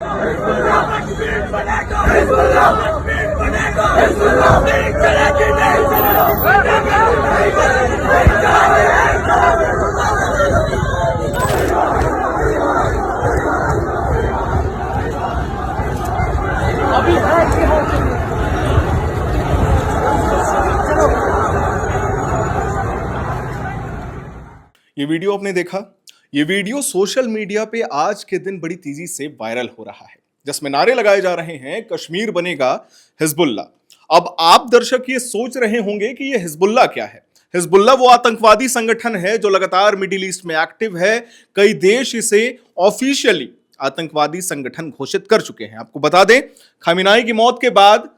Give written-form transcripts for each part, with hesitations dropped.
ये वीडियो आपने देखा। ये वीडियो सोशल मीडिया पे आज के दिन बड़ी तेजी से वायरल हो रहा है, जिसमें नारे लगाए जा रहे हैं कश्मीर बनेगा हिजबुल्ला। अब आप दर्शक ये सोच रहे होंगे कि ये हिजबुल्ला क्या है। हिजबुल्ला वो आतंकवादी संगठन है जो लगातार मिडिल ईस्ट में एक्टिव है। कई देश इसे ऑफिशियली आतंकवादी संगठन घोषित कर चुके हैं। आपको बता दें, खamenei की मौत के बाद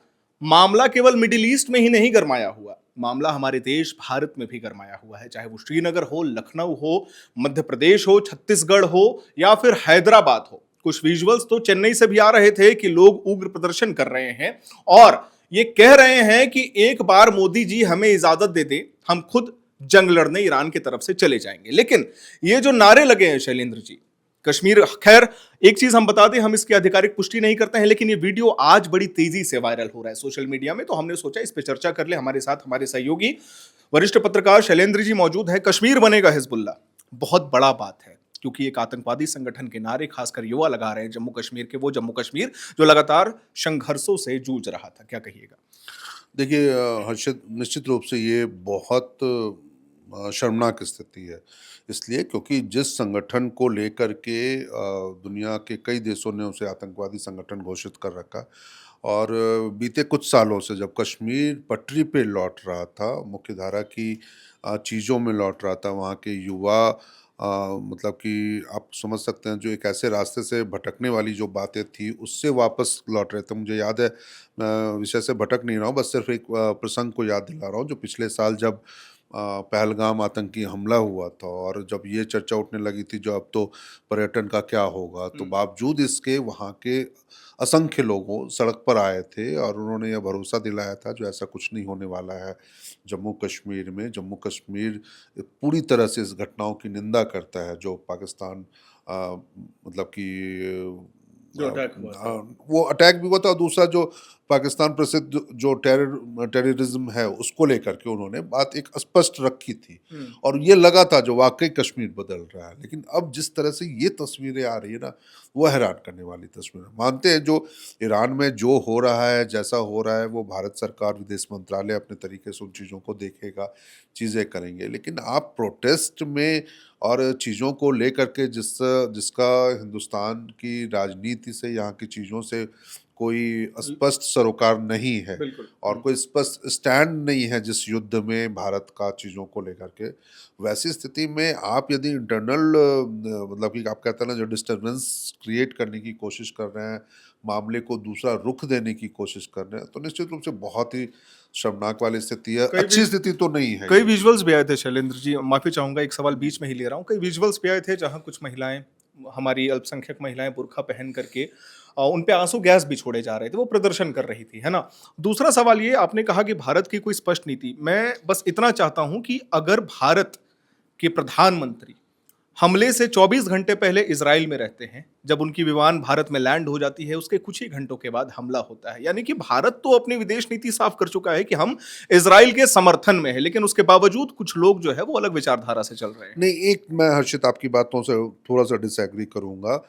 मामला केवल मिडिल ईस्ट में ही नहीं गरमाया हुआ, मामला हमारे देश भारत में भी गरमाया हुआ है। चाहे वो श्रीनगर हो, लखनऊ हो, मध्य प्रदेश हो, छत्तीसगढ़ हो या फिर हैदराबाद हो। कुछ विजुअल्स तो चेन्नई से भी आ रहे थे कि लोग उग्र प्रदर्शन कर रहे हैं और ये कह रहे हैं कि एक बार मोदी जी हमें इजाजत दे दें, हम खुद जंग लड़ने ईरान की तरफ से चले जाएंगे। लेकिन ये जो नारे लगे हैं शैलेंद्र जी, कश्मीर, खैर एक चीज हम बता दें, हम इसकी आधिकारिक पुष्टि नहीं करते हैं, लेकिन ये वीडियो आज बड़ी तेजी से वायरल हो रहा है सोशल मीडिया में, तो हमने सोचा इस पे चर्चा कर ले। हमारे साथ हमारे सहयोगी वरिष्ठ पत्रकार शैलेंद्र जी मौजूद है। कश्मीर बनेगा हिजबुल्ला, बहुत बड़ा बात है क्योंकि एक आतंकवादी संगठन के नारे खासकर युवा लगा रहे हैं जम्मू कश्मीर के, वो जम्मू कश्मीर जो लगातार संघर्षों से जूझ रहा था। क्या कहिएगा? देखिए हर्षित, निश्चित रूप से ये बहुत शर्मनाक स्थिति है, इसलिए क्योंकि जिस संगठन को लेकर के दुनिया के कई देशों ने उसे आतंकवादी संगठन घोषित कर रखा, और बीते कुछ सालों से जब कश्मीर पटरी पे लौट रहा था, मुख्यधारा की चीज़ों में लौट रहा था, वहाँ के युवा मतलब कि आप समझ सकते हैं जो एक ऐसे रास्ते से भटकने वाली जो बातें थी उससे वापस लौट रहे थे। मुझे याद है, मैं विषय से भटक नहीं रहा हूँ, बस सिर्फ एक प्रसंग को याद दिला रहा हूँ जो पिछले साल जब पहलगाम आतंकी हमला हुआ था और जब ये चर्चा उठने लगी थी जो अब तो पर्यटन का क्या होगा, तो बावजूद इसके वहाँ के असंख्य लोगों सड़क पर आए थे और उन्होंने यह भरोसा दिलाया था जो ऐसा कुछ नहीं होने वाला है जम्मू कश्मीर में। जम्मू कश्मीर पूरी तरह से इस घटनाओं की निंदा करता है जो पाकिस्तान मतलब कि जो अटैक हुआ था। वो अटैक भी हुआ था, और दूसरा जो पाकिस्तान प्रसिद्ध जो टेररिज्म है उसको लेकर के उन्होंने बात एक स्पष्ट रखी थी, और ये लगा था जो वाकई कश्मीर बदल रहा है। लेकिन अब जिस तरह से ये तस्वीरें आ रही है ना, वो हैरान करने वाली तस्वीरें। मानते हैं जो ईरान में जो हो रहा है, जैसा हो रहा है, वो भारत सरकार, विदेश मंत्रालय अपने तरीके से उन चीज़ों को देखेगा, चीज़ें करेंगे। लेकिन आप प्रोटेस्ट में और चीज़ों को लेकर के जिसका हिंदुस्तान की राजनीति से, यहाँ की चीज़ों से कोई स्पष्ट सरोकार नहीं है और कोई स्पष्ट स्टैंड नहीं है जिस युद्ध में भारत का चीज़ों को लेकर के, वैसी स्थिति में आप यदि इंटरनल मतलब कि आप कहते हैं ना जो डिस्टर्बेंस क्रिएट करने की कोशिश कर रहे हैं, मामले को दूसरा रुख देने की कोशिश कर रहे हैं, तो निश्चित रूप से बहुत ही शर्मनाक वाली स्थिति है। अच्छी स्थिति तो नहीं है। कई विजुअल्स भी आए थे शैलेंद्र जी, माफी चाहूंगा एक सवाल बीच में ही ले रहा हूँ। कई विजुअल्स भी आए थे जहां कुछ महिलाएं, हमारी अल्पसंख्यक महिलाएं बुर्का पहन करके उन पे आंसू गैस भी छोड़े जा रहे थे, वो प्रदर्शन कर रही थी, है ना। दूसरा सवाल ये, आपने कहा कि भारत की कोई स्पष्ट नीति, मैं बस इतना चाहता हूं कि अगर भारत के प्रधानमंत्री हमले से 24 घंटे पहले इजराइल में रहते हैं, जब उनकी विमान भारत में लैंड हो जाती है उसके कुछ ही घंटों के बाद हमला होता है, यानी कि भारत तो अपनी विदेश नीति साफ कर चुका है कि हम इजराइल के समर्थन में है, लेकिन उसके बावजूद कुछ लोग जो है वो अलग विचारधारा से चल रहे हैं। नहीं, एक मैं हर्षित आपकी बातों से थोड़ा सा डिसएग्री करूंगा।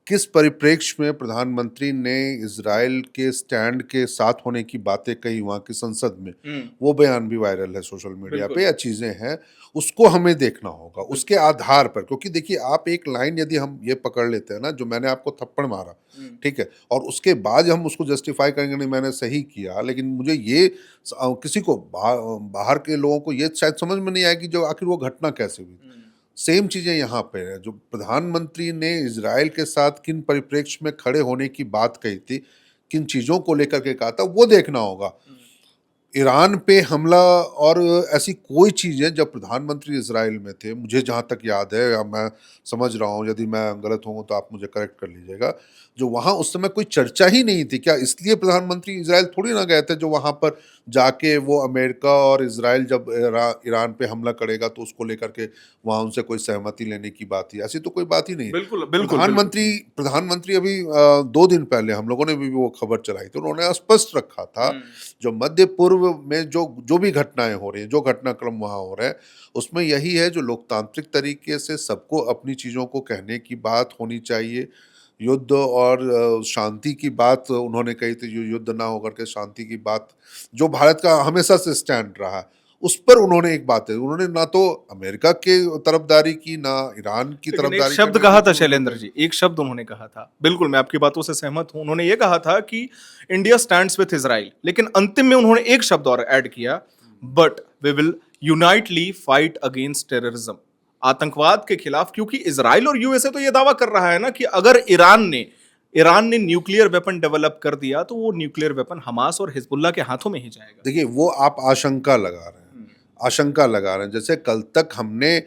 किस परिप्रेक्ष्य में प्रधानमंत्री ने इजराइल के स्टैंड के साथ होने की बातें कही वहाँ की संसद में, वो बयान भी वायरल है सोशल मीडिया पे, या चीज़ें हैं, उसको हमें देखना होगा उसके आधार पर। क्योंकि देखिए, आप एक लाइन यदि हम ये पकड़ लेते हैं ना, जो मैंने आपको थप्पड़ मारा, ठीक है, और उसके बाद हम उसको जस्टिफाई करेंगे नहीं मैंने सही किया, लेकिन मुझे ये किसी को बाहर के लोगों को ये शायद समझ में नहीं आया कि जो आखिर वो घटना कैसे हुई। सेम चीजें यहाँ पे है, जो प्रधानमंत्री ने इजराइल के साथ किन परिप्रेक्ष्य में खड़े होने की बात कही थी, किन चीजों को लेकर के कहा था, वो देखना होगा। ईरान पे हमला और ऐसी कोई चीज़ है, जब प्रधानमंत्री इज़राइल में थे, मुझे जहाँ तक याद है, या मैं समझ रहा हूँ, यदि मैं गलत हूँ तो आप मुझे करेक्ट कर लीजिएगा, जो वहाँ उस समय कोई चर्चा ही नहीं थी। क्या इसलिए प्रधानमंत्री इज़राइल थोड़ी ना गए थे, जो वहाँ पर जाके वो अमेरिका और इज़राइल जब ईरान पे हमला करेगा तो उसको लेकर के वहाँ उनसे कोई सहमति लेने की बात थी, ऐसी तो कोई बात ही नहीं है। बिल्कुल बिल्कुल बिल्कुल। प्रधानमंत्री अभी 2 दिन पहले हम लोगों ने भी वो खबर चलाई थी, उन्होंने स्पष्ट रखा था, जो मध्य पूर्व में जो भी घटनाएं हो रही हैं, जो घटनाक्रम वहाँ हो रहा है, उसमें यही है, जो लोकतांत्रिक तरीके से सबको अपनी चीज़ों को कहने की बात होनी चाहिए। युद्ध और शांति की बात उन्होंने कही थी, जो युद्ध ना होकर के शांति की बात, जो भारत का हमेशा से स्टैंड रहा है, उस पर उन्होंने एक बात है, उन्होंने ना तो अमेरिका के तरफदारी की, ना ईरान की लेकिन एक तरफदारी शब्द करने कहा की था जो शैलेंद्र उन्होंने। जी, एक शब्द उन्होंने कहा था, बिल्कुल मैं आपकी बातों से सहमत हूं। उन्होंने ये कहा था कि इंडिया स्टैंड्स विथ इजराइल, लेकिन अंतिम में उन्होंने एक शब्द और ऐड किया, but we will unitedly fight against terrorism, आतंकवाद के खिलाफ। क्योंकि इजराइल और यूएसए तो ये दावा कर रहा है ना कि अगर ईरान ने न्यूक्लियर वेपन डेवलप कर दिया तो वो न्यूक्लियर वेपन हमास और हिजबुल्लाह के हाथों में ही जाएगा। देखिए, वो आप आशंका लगा रहे हैं, आशंका लगा रहे हैं। जैसे कल तक हमने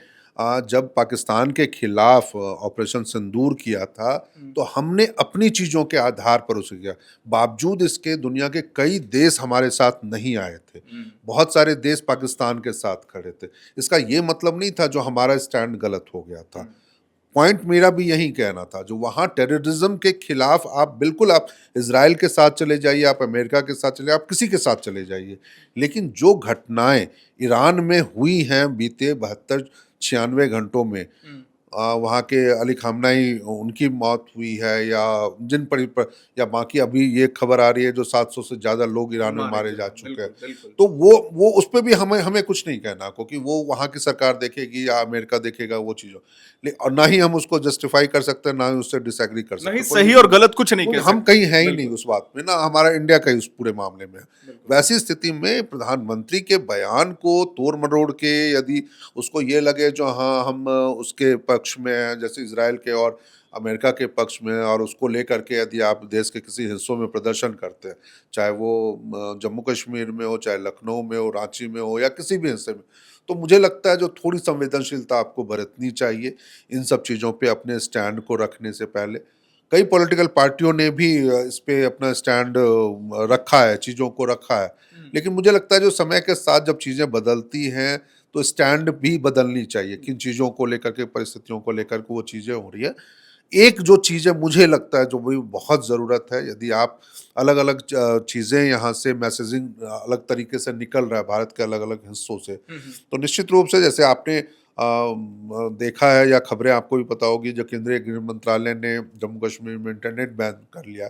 जब पाकिस्तान के खिलाफ ऑपरेशन सिंदूर किया था, तो हमने अपनी चीज़ों के आधार पर उसे किया। बावजूद इसके दुनिया के कई देश हमारे साथ नहीं आए थे। बहुत सारे देश पाकिस्तान के साथ खड़े थे। इसका ये मतलब नहीं था जो हमारा स्टैंड गलत हो गया था। पॉइंट मेरा भी यही कहना था, जो वहाँ टेररिज्म के खिलाफ आप बिल्कुल, आप इज़राइल के साथ चले जाइए, आप अमेरिका के साथ चले, आप किसी के साथ चले जाइए, लेकिन जो घटनाएं ईरान में हुई हैं बीते 72-96 घंटों में, वहाँ के अली खामनाई, उनकी मौत हुई है, या या बाकी अभी ये खबर आ रही है जो 700 से ज़्यादा लोग ईरान में मारे जा चुके हैं। बिल्कुल बिल्कुल। तो वो उस पे भी हमें हमें कुछ नहीं कहना, क्योंकि वो वहाँ की सरकार देखेगी या अमेरिका देखेगा वो चीज़ों। और ना ही हम उसको जस्टिफाई कर सकते हैं, ना ही उससे डिसएग्री कर सकते नहीं, हैं। सही और गलत कुछ नहीं कह हम सकते। कहीं हैं ही नहीं बिल्कुल उस बात में, ना हमारा इंडिया का ही उस पूरे मामले में। बिल्कुल। वैसी स्थिति में प्रधानमंत्री के बयान को तोड़ मरोड़ के, यदि उसको ये लगे जो हाँ हम उसके पक्ष में हैं, जैसे इजराइल के और अमेरिका के पक्ष में, और उसको लेकर के यदि आप देश के किसी हिस्सों में प्रदर्शन करते हैं, चाहे वो जम्मू कश्मीर में हो, चाहे लखनऊ में हो, रांची में हो, या किसी भी हिस्से में, तो मुझे लगता है जो थोड़ी संवेदनशीलता आपको बरतनी चाहिए इन सब चीज़ों पे अपने स्टैंड को रखने से पहले। कई पॉलिटिकल पार्टियों ने भी इस पे अपना स्टैंड रखा है, चीज़ों को रखा है, लेकिन मुझे लगता है जो समय के साथ जब चीज़ें बदलती हैं, तो स्टैंड भी बदलनी चाहिए, किन चीज़ों को लेकर के, परिस्थितियों को लेकर के वो चीज़ें हो रही है। एक जो चीज़ है, मुझे लगता है जो भी बहुत ज़रूरत है, यदि आप अलग-अलग चीज़ें यहाँ से मैसेजिंग अलग तरीके से निकल रहा है भारत के अलग-अलग हिस्सों से, तो निश्चित रूप से जैसे आपने देखा है, या खबरें आपको भी पता होगी, जो केंद्रीय गृह मंत्रालय ने जम्मू कश्मीर में इंटरनेट बैन कर लिया।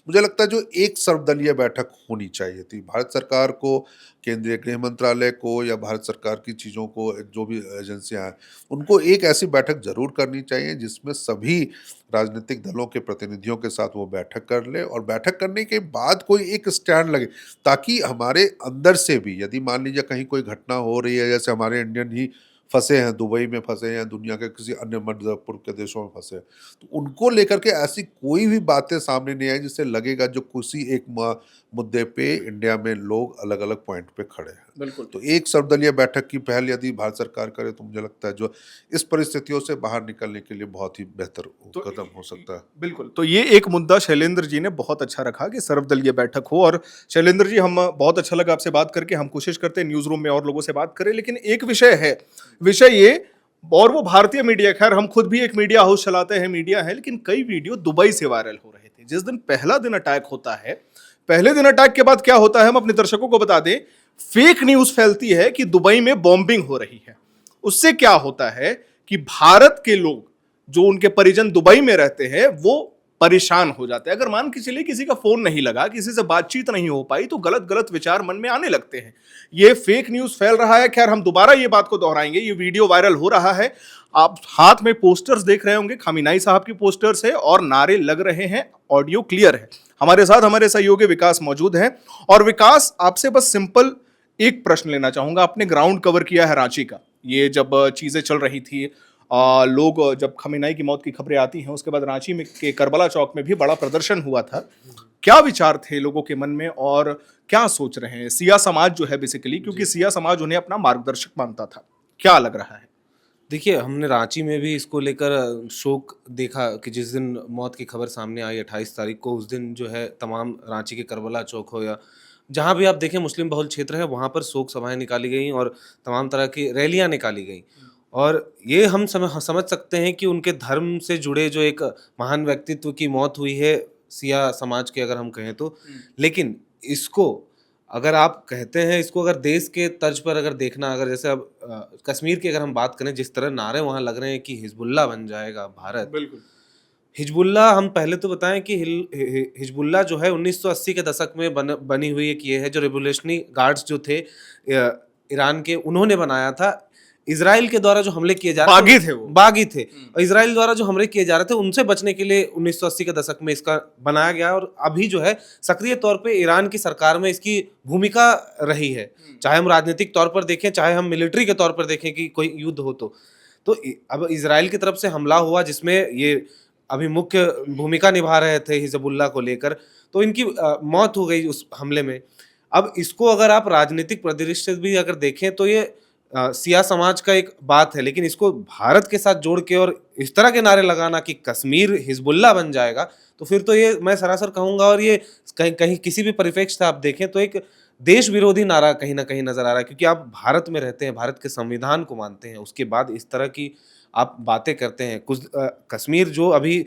मुझे लगता है जो एक सर्वदलीय बैठक होनी चाहिए थी, भारत सरकार को, केंद्रीय गृह मंत्रालय को, या भारत सरकार की चीज़ों को, जो भी एजेंसियां हैं, उनको एक ऐसी बैठक जरूर करनी चाहिए जिसमें सभी राजनीतिक दलों के प्रतिनिधियों के साथ वो बैठक कर ले, और बैठक करने के बाद कोई एक स्टैंड लगे, ताकि हमारे अंदर से भी, यदि मान लीजिए कहीं कोई घटना हो रही है, जैसे हमारे इंडियन ही फंसे हैं, दुबई में फंसे हैं, दुनिया के किसी अन्य मध्य पूर्व के देशों में फंसे हैं, तो उनको लेकर के ऐसी कोई भी बातें सामने नहीं आई जिससे लगेगा जो किसी एक मुद्दे पे इंडिया में लोग अलग अलग पॉइंट पे खड़े हैं। बिल्कुल। तो एक सर्वदलीय बैठक की पहल यदि भारत सरकार करे, तो मुझे लगता है जो इस परिस्थितियों से बाहर निकलने के लिए बहुत ही बेहतर तो कदम हो सकता है। बिल्कुल, तो ये एक मुद्दा शैलेंद्र जी ने बहुत अच्छा रखा कि सर्वदलीय बैठक हो। और शैलेंद्र जी, हम बहुत अच्छा लगा आपसे बात करके। हम कोशिश करते हैं न्यूज़ रूम में और लोगों से बात करें, लेकिन एक विषय है, विषय ये, और वो भारतीय मीडिया, खैर हम खुद भी एक मीडिया हाउस चलाते हैं, मीडिया है, लेकिन कई वीडियो दुबई से वायरल हो रहे थे। जिस दिन पहला दिन अटैक होता है, पहले दिन अटैक के बाद क्या होता है हम अपने दर्शकों को बता दें, फेक न्यूज़ फैलती है कि दुबई में बॉम्बिंग हो रही है। उससे क्या होता है कि भारत के लोग, जो उनके परिजन दुबई में रहते हैं, वो परेशान हो जाते हैं। अगर मान के चलिए किसी का फोन नहीं लगा, किसी से बातचीत नहीं हो पाई, तो गलत गलत विचार मन में आने लगते हैं। ये फेक न्यूज़ फैल रहा है। खैर, हम दोबारा ये बात को दोहराएंगे, ये वीडियो वायरल हो रहा है, आप हाथ में पोस्टर्स देख रहे होंगे, खामिनाई साहब की पोस्टर्स है और नारे लग रहे हैं, ऑडियो क्लियर है। हमारे साथ हमारे सहयोगी विकास मौजूद हैं। और विकास, आपसे बस सिंपल एक प्रश्न लेना चाहूंगा। आपने ग्राउंड कवर किया है रांची का, ये जब चीजें चल रही थी, लोग, जब खमीनाई की मौत की खबरें आती हैं, उसके बाद रांची में के करबला चौक में भी बड़ा प्रदर्शन हुआ था। क्या विचार थे लोगों के मन में, और क्या सोच रहे हैं सिया समाज जो है बेसिकली, क्योंकि सिया समाज उन्हें अपना मार्गदर्शक मानता था, क्या लग रहा है? देखिए, हमने रांची में भी इसको लेकर शोक देखा कि जिस दिन मौत की खबर सामने आई 28 तारीख को, उस दिन जो है तमाम रांची के करबला चौक हो या जहाँ भी आप देखें मुस्लिम बहुल क्षेत्र है, वहाँ पर शोक सभाएँ निकाली गईं और तमाम तरह की रैलियाँ निकाली गईं। और ये हम समझ सकते हैं कि उनके धर्म से जुड़े जो एक महान व्यक्तित्व की मौत हुई है, सिया समाज के अगर हम कहें तो। लेकिन इसको अगर आप कहते हैं, इसको अगर देश के तर्ज पर अगर देखना, अगर जैसे अब कश्मीर की अगर हम बात करें, जिस तरह नारे वहाँ लग रहे हैं कि हिजबुल्लाह बन जाएगा भारत। बिल्कुल। हिजबुल्लाह, हम पहले तो बताएं कि हिजबुल्लाह जो है 1980 के दशक में बनी हुई एक ये है, जो रिवोल्यूशनरी गार्ड्स जो थे ईरान के, उन्होंने बनाया था। इजराइल के द्वारा जो हमले किए जा रहे बागी थे वो। बागी थे, और इजराइल द्वारा जो हमले किए जा रहे थे उनसे बचने के लिए 1980 के दशक में इसका बनाया गया। और अभी जो है सक्रिय तौर पे ईरान की सरकार में इसकी भूमिका रही है, चाहे हम राजनीतिक तौर पर देखें, चाहे हम मिलिट्री के तौर पर देखें कि कोई युद्ध हो तो अब इजराइल की तरफ से हमला हुआ जिसमें ये अभी मुख्य भूमिका निभा रहे थे हिजबुल्लाह को लेकर, तो इनकी मौत हो गई उस हमले में। अब इसको अगर आप राजनीतिक परिदृश्य से भी अगर देखें तो ये सिया समाज का एक बात है, लेकिन इसको भारत के साथ जोड़ के और इस तरह के नारे लगाना कि कश्मीर हिजबुल्लाह बन जाएगा, तो फिर तो ये मैं सरासर कहूँगा, और ये कहीं कहीं किसी भी परिप्रेक्ष्य से आप देखें तो एक देश विरोधी नारा कहीं ना कहीं नजर आ रहा है, क्योंकि आप भारत में रहते हैं, भारत के संविधान को मानते हैं, उसके बाद इस तरह की आप बातें करते हैं। कुछ कश्मीर जो अभी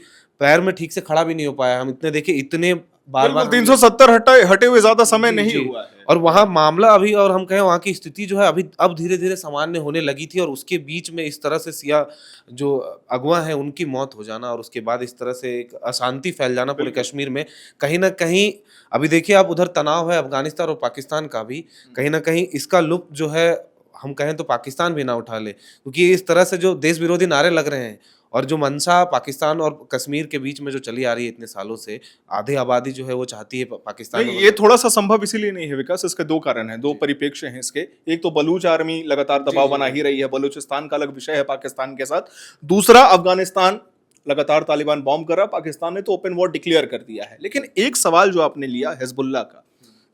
पैर में ठीक से खड़ा भी नहीं हो पाया, हम इतने देखे, इतने बार बार 370 हटे हुए ज्यादा समय नहीं हुआ है, और वहाँ मामला अभी, और हम कहें वहाँ की स्थिति जो है अभी अब धीरे धीरे सामान्य होने लगी थी, और उसके बीच में इस तरह से सिया जो अगवा है उनकी मौत हो जाना, और उसके बाद इस तरह से एक अशांति फैल जाना पूरे कश्मीर में, कहीं ना कहीं अभी देखिए आप उधर तनाव है अफगानिस्तान और पाकिस्तान का भी, कहीं ना कहीं इसका लुत्फ जो है हम कहें तो पाकिस्तान भी ना उठा ले, क्योंकि इस तरह से जो देश विरोधी नारे लग रहे हैं और जो मंशा पाकिस्तान और कश्मीर के बीच में जो चली आ रही है इतने सालों से, आधी आबादी जो है वो चाहती है पाकिस्तान में। ये थोड़ा सा संभव इसीलिए नहीं है विकास, इसके दो कारण हैं, दो परिप्रेक्ष्य हैं इसके। एक तो बलूच आर्मी लगातार दबाव बना ही रही है, बलूचिस्तान का अलग विषय है पाकिस्तान के साथ। दूसरा, अफगानिस्तान लगातार तालिबान बॉम्ब कर रहा, पाकिस्तान ने तो ओपन वॉर डिक्लेयर कर दिया है। लेकिन एक सवाल जो आपने लिया हिजबुल्लाह का,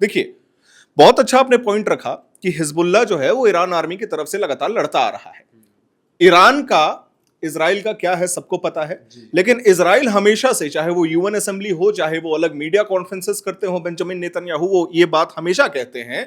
देखिए बहुत अच्छा आपने पॉइंट रखा कि हिजबुल्लाह जो है वो ईरान आर्मी की तरफ से लगातार लड़ता आ रहा है। ईरान का इजराइल का क्या है सबको पता है, लेकिन इजराइल हमेशा से, चाहे वो यूएन असेंबली हो, चाहे वो अलग मीडिया कॉन्फ्रेंसेस करते हो, बेंजामिन नेतन्याहू वो ये बात हमेशा कहते हैं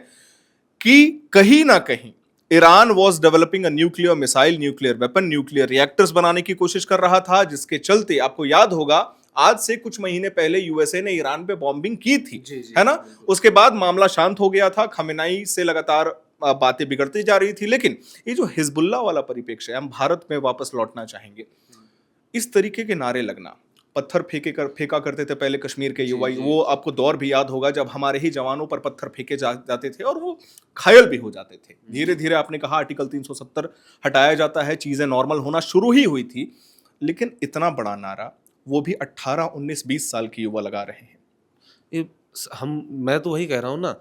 कि कहीं ना कहीं Iran was developing a nuclear missile, nuclear weapon, nuclear reactors बनाने की कोशिश कर रहा था, जिसके चलते आपको याद होगा आज से कुछ महीने पहले यूएसए ने ईरान पे बॉम्बिंग की थी, है ना। उसके बाद मामला शांत हो गया था, खमेनाई से लगातार बातें बिगड़ती जा रही थी। लेकिन ये जो हिजबुल्लाह वाला परिप्रेक्ष्य है, हम भारत में वापस लौटना चाहेंगे। इस तरीके के नारे लगना, पत्थर फेंका करते थे पहले कश्मीर के युवा, वो आपको दौर भी याद होगा जब हमारे ही जवानों पर पत्थर फेंके जाते थे और वो घायल भी हो जाते थे। धीरे धीरे आपने कहा आर्टिकल 370 हटाया जाता है, चीजें नॉर्मल होना शुरू ही हुई थी। लेकिन इतना बड़ा नारा वो भी 18, 19, 20 साल के युवा लगा रहे हैं। मैं तो वही कह रहा हूँ ना,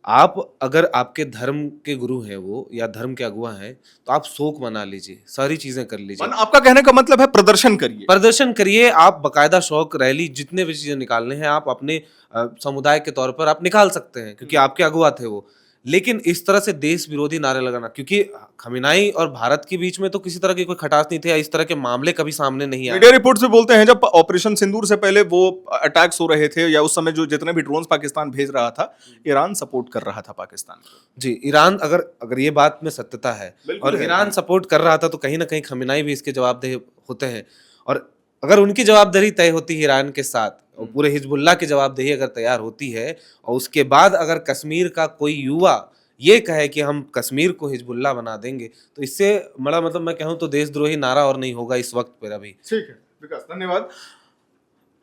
आप अगर आपके धर्म के गुरु हैं वो या धर्म के अगुवा हैं, तो आप शोक मना लीजिए, सारी चीजें कर लीजिए। आपका कहने का मतलब है प्रदर्शन करिए, आप बकायदा शौक रैली जितने भी चीजें निकालने हैं आप अपने समुदाय के तौर पर आप निकाल सकते हैं, क्योंकि आपके अगुवा थे वो। लेकिन इस तरह से देश विरोधी नारे लगाना, क्योंकि खमेनाई और भारत के बीच में तो किसी तरह की कोई खटास नहीं थी, इस तरह के मामले कभी सामने नहीं आए। मीडिया रिपोर्ट से बोलते हैं जब ऑपरेशन सिंदूर से पहले वो अटैक्स हो रहे थे, या उस समय जो जितने भी ड्रोन्स पाकिस्तान भेज रहा था, ईरान सपोर्ट कर रहा था पाकिस्तान को। जी, ईरान अगर ये बात में सत्यता है और ईरान सपोर्ट कर रहा था, तो कहीं ना कहीं खमेनाई भी इसके जवाबदेह होते हैं। और अगर उनकी जवाबदेही तय होती है ईरान के साथ और पूरे हिजबुल्लाह की जवाबदेही अगर तैयार होती है, और उसके बाद अगर कश्मीर का कोई युवा ये कहे कि हम कश्मीर को हिजबुल्लाह बना देंगे, तो इससे बड़ा मतलब मैं कहूँ तो देशद्रोही नारा और नहीं होगा इस वक्त पर अभी। ठीक है विकास, धन्यवाद।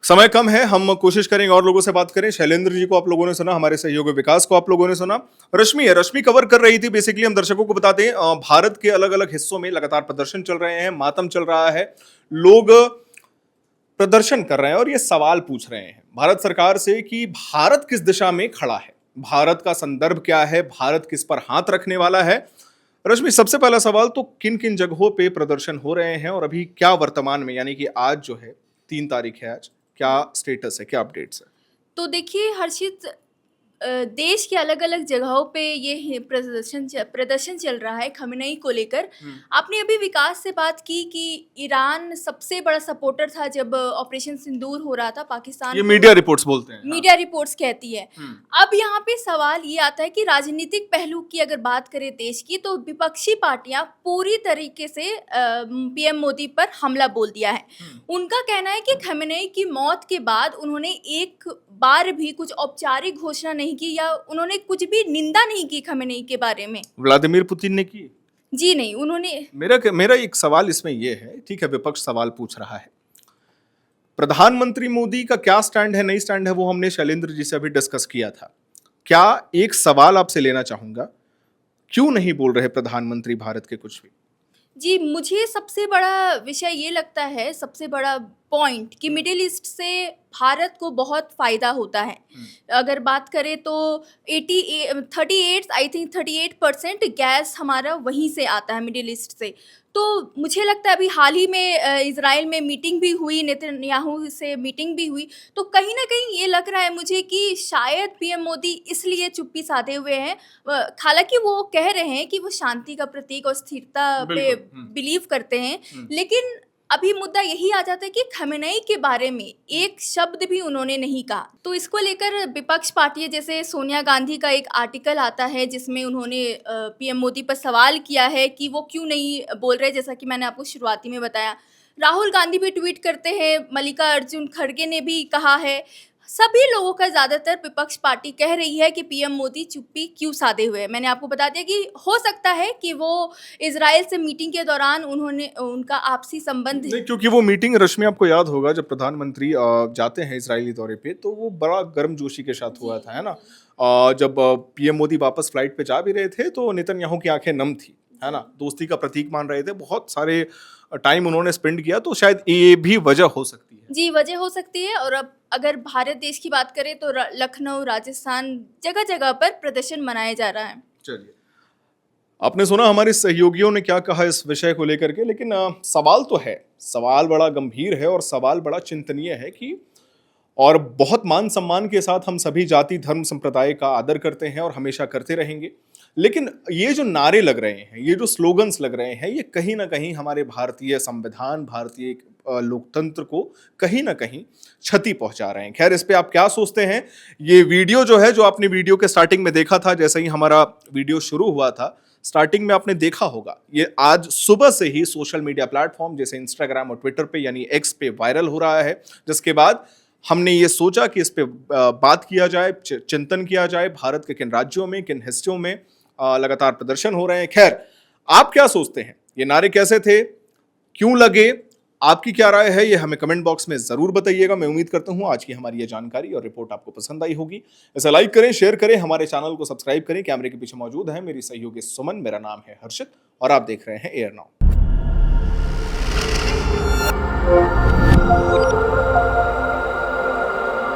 समय कम है, हम कोशिश करेंगे और लोगों से बात करें। शैलेंद्र जी को आप लोगों ने सुना, हमारे सहयोगी विकास को आप लोगों ने सुना। रश्मि कवर कर रही थी। बेसिकली हम दर्शकों को बता दें, भारत के अलग अलग हिस्सों में लगातार प्रदर्शन चल रहे हैं, मातम चल रहा है, लोग प्रदर्शन कर रहे हैं और ये सवाल पूछ रहे हैं भारत सरकार से कि भारत किस दिशा में खड़ा है, भारत का संदर्भ क्या है, भारत किस पर हाथ रखने वाला है। रश्मि, सबसे पहला सवाल तो किन किन जगहों पे प्रदर्शन हो रहे हैं और अभी क्या वर्तमान में, यानी कि आज जो है 3 तारीख है, आज क्या स्टेटस है, क्या अपडेट्स है? तो देखिए हर्षित, देश के अलग अलग जगहों पे ये प्रदर्शन चल रहा है खamenei को लेकर। आपने अभी विकास से बात की कि ईरान सबसे बड़ा सपोर्टर था जब ऑपरेशन सिंदूर हो रहा था पाकिस्तान ये को। मीडिया रिपोर्ट्स बोलते हैं। मीडिया रिपोर्ट्स कहती है। अब यहाँ पे सवाल ये आता है कि राजनीतिक पहलू की अगर बात करें देश की, तो विपक्षी पार्टियां पूरी तरीके से पीएम मोदी पर हमला बोल दिया है। उनका कहना है कि खamenei की मौत के बाद उन्होंने एक बार भी कुछ औपचारिक घोषणा नहीं की या उन्होंने कुछ भी निंदा नहीं की खamenei के बारे में। व्लादिमीर पुतिन ने की? जी नहीं, उन्होंने। मेरा एक सवाल इसमें ये है, ठीक है विपक्ष सवाल पूछ रहा है, प्रधानमंत्री मोदी का क्या स्टैंड है, नहीं स्टैंड है, वो हमने शैलेंद्र जी से अभी डिस्कस किया था। क्या एक सवाल आपसे लेना चाहूंगा, क्यों नहीं बोल रहे प्रधानमंत्री भारत के कुछ भी? जी, मुझे सबसे बड़ा विषय ये लगता है, सबसे बड़ा पॉइंट, कि मिडिल ईस्ट से भारत को बहुत फ़ायदा होता है। अगर बात करें तो 38% गैस हमारा वहीं से आता है, मिडिल ईस्ट से। तो मुझे लगता है अभी हाल ही में इज़राइल में मीटिंग भी हुई, नेतन्याहू से मीटिंग भी हुई, तो कहीं ना कहीं ये लग रहा है मुझे कि शायद पीएम मोदी इसलिए चुप्पी साधे हुए हैं। हालांकि वो कह रहे हैं कि वो शांति का प्रतीक और स्थिरता पे बिलीव करते हैं, लेकिन अभी मुद्दा यही आ जाता है कि खamenei के बारे में एक शब्द भी उन्होंने नहीं कहा। तो इसको लेकर विपक्ष पार्टियां, जैसे सोनिया गांधी का एक आर्टिकल आता है जिसमें उन्होंने पीएम मोदी पर सवाल किया है कि वो क्यों नहीं बोल रहे, जैसा कि मैंने आपको शुरुआती में बताया। राहुल गांधी भी ट्वीट करते हैं, मल्लिकार्जुन खड़गे ने भी कहा है। सभी लोगों का ज़्यादातर विपक्ष पार्टी कह रही है कि पीएम मोदी चुप्पी क्यों साधे हुए हैं। मैंने आपको बता दिया कि हो सकता है कि वो इजराइल से मीटिंग के दौरान उनका आपसी संबंध नहीं, क्योंकि वो मीटिंग, रश्मि आपको याद होगा जब प्रधानमंत्री जाते हैं इजरायली दौरे पे, तो वो बड़ा गर्मजोशी के साथ हुआ था, है ना। जब पीएम मोदी वापस फ्लाइट पे जा भी रहे थे तो नेतन्याहू की आंखें नम थी, है ना, दोस्ती का प्रतीक मान रहे थे, बहुत सारे टाइम उन्होंने स्पेंड किया, तो शायद ये भी वजह हो सकती है। जी, वजह हो सकती है। और अब अगर भारत देश की बात करें तो लखनऊ, राजस्थान, जगह जगह पर प्रदर्शन मनाया जा रहा है। चलिए, आपने सुना हमारे सहयोगियों ने क्या कहा इस विषय को लेकर के, लेकिन सवाल तो है, सवाल बड़ा गंभीर है और सवाल बड़ा चिंतनीय है कि, और बहुत मान सम्मान के साथ हम सभी जाति धर्म संप्रदाय का आदर करते हैं और हमेशा करते रहेंगे, लेकिन ये जो नारे लग रहे हैं, ये जो स्लोगन्स लग रहे हैं, ये कहीं ना कहीं हमारे भारतीय संविधान, भारतीय लोकतंत्र को कहीं ना कहीं क्षति पहुंचा रहे हैं। खैर, इस पे आप क्या सोचते हैं? ये वीडियो जो है, जो आपने वीडियो के स्टार्टिंग में देखा था, जैसे ही हमारा वीडियो शुरू हुआ था, स्टार्टिंग में आपने देखा होगा, ये आज सुबह से ही सोशल मीडिया प्लेटफॉर्म जैसे इंस्टाग्राम और ट्विटर पे यानी एक्स पे वायरल हो रहा है, जिसके बाद हमने ये सोचा कि इस पे बात किया जाए, चिंतन किया जाए, भारत के किन राज्यों में, किन हिस्सों में लगातार प्रदर्शन हो रहे हैं। खैर, आप क्या सोचते हैं? ये नारे कैसे थे, क्यों लगे, आपकी क्या राय है, ये हमें कमेंट बॉक्स में जरूर बताइएगा। मैं उम्मीद करता हूं आज की हमारी ये जानकारी और रिपोर्ट आपको पसंद आई होगी। इसे लाइक करें, शेयर करें, हमारे चैनल को सब्सक्राइब करें। कैमरे के पीछे मौजूद है मेरी सहयोगी सुमन, मेरा नाम है हर्षित और आप देख रहे हैं एयर नाउ।